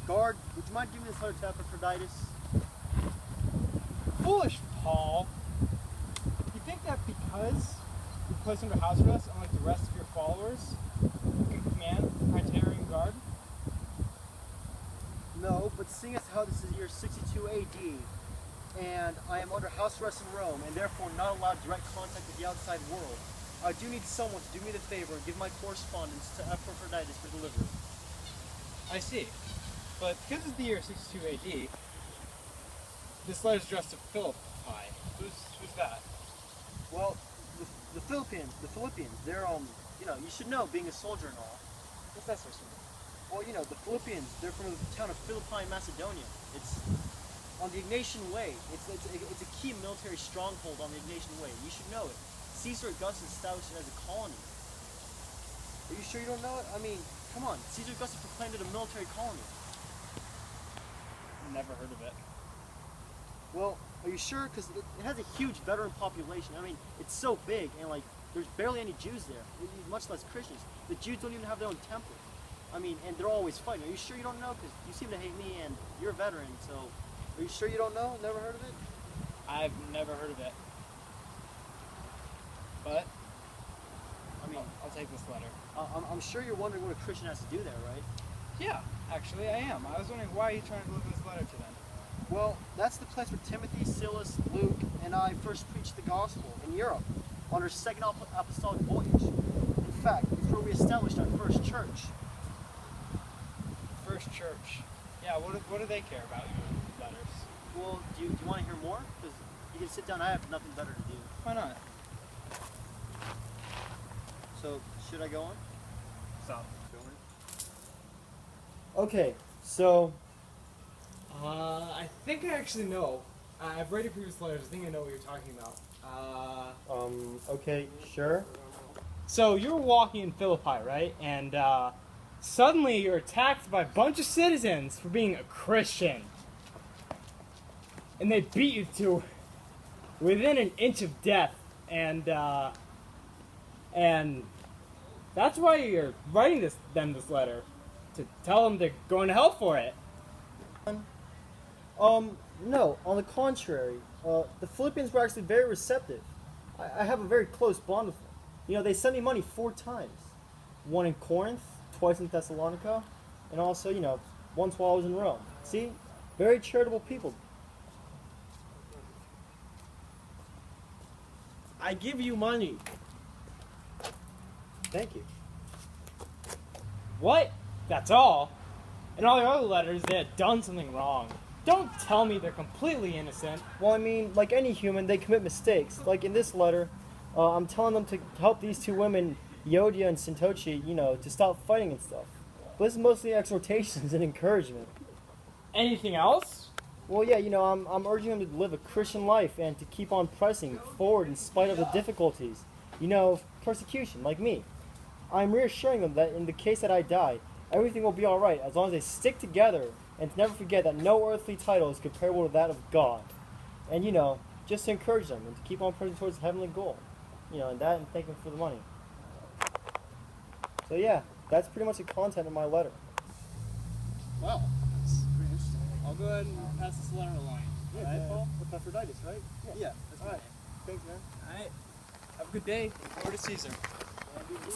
Guard, would you mind giving this letter to Epaphroditus? Foolish Paul. You think that because you placed under house arrest, unlike the rest of your followers, you can command Praetorian Guard? No, but seeing as how this is year 62 AD, and I am under house arrest in Rome, and therefore not allowed direct contact with the outside world, I do need someone to do me the favor and give my correspondence to Epaphroditus for delivery. I see. But because it's the year 62 AD, this letter is addressed to Philippi. Who's that? Well, the Philippians, they're, you should know, being a soldier and all. What's that supposed to mean? Well, the Philippians, they're from the town of Philippi, Macedonia. It's on the Ignatian Way. It's a key military stronghold on the Ignatian Way. You should know it. Caesar Augustus established it as a colony. Are you sure you don't know it? I mean, come on. Caesar Augustus proclaimed it a military colony. Never heard of it. Well, are you sure? Because it has a huge veteran population. I mean, it's so big, and there's barely any Jews there, much less Christians. The Jews don't even have their own temple. I mean, and they're always fighting. Are you sure you don't know? Because you seem to hate me, and you're a veteran, so are you sure you don't know? Never heard of it? I've never heard of it. But, I mean, I'll take this letter. I'm sure you're wondering what a Christian has to do there, right? Yeah, actually I am. I was wondering why you're trying to deliver this letter to them. Well, that's the place where Timothy, Silas, Luke, and I first preached the gospel in Europe on our second apostolic voyage. In fact, it's where we established our first church. First church. Yeah, what do they care about your letters? Well, do you want to hear more? Because you can sit down. I have nothing better to do. Why not? So, should I go on? Stop. Okay, so... I think I actually know. I've read your previous letters. I think I know what you're talking about. Okay, sure. So you're walking in Philippi, right? And suddenly you're attacked by a bunch of citizens for being a Christian. And they beat you to within an inch of death. And that's why you're writing them this letter. To tell them they're going to hell for it. No, on the contrary. The Philippians were actually very receptive. I have a very close bond with them. They sent me money 4 times. One in Corinth, twice in Thessalonica, and also, once while I was in Rome. See? Very charitable people. I give you money. Thank you. What? That's all? In all the other letters, they had done something wrong. Don't tell me they're completely innocent. Well, I mean, like any human, they commit mistakes. Like in this letter, I'm telling them to help these 2 women, Yodia and Sintochi, to stop fighting and stuff. But this is mostly exhortations and encouragement. Anything else? Well, yeah, I'm urging them to live a Christian life and to keep on pressing forward in spite of the difficulties. Persecution, like me. I'm reassuring them that in the case that I die, everything will be alright as long as they stick together and to never forget that no earthly title is comparable to that of God. And, just to encourage them and to keep on pressing towards the heavenly goal. And thank them for the money. So yeah, that's pretty much the content of my letter. Well, that's pretty interesting. I'll go ahead and pass this letter along. Yeah, Alright, Paul? Epaphroditus, right? Yeah, that's Alright. right. Thanks, man. Alright. Have a good day. Over to Caesar. Yeah,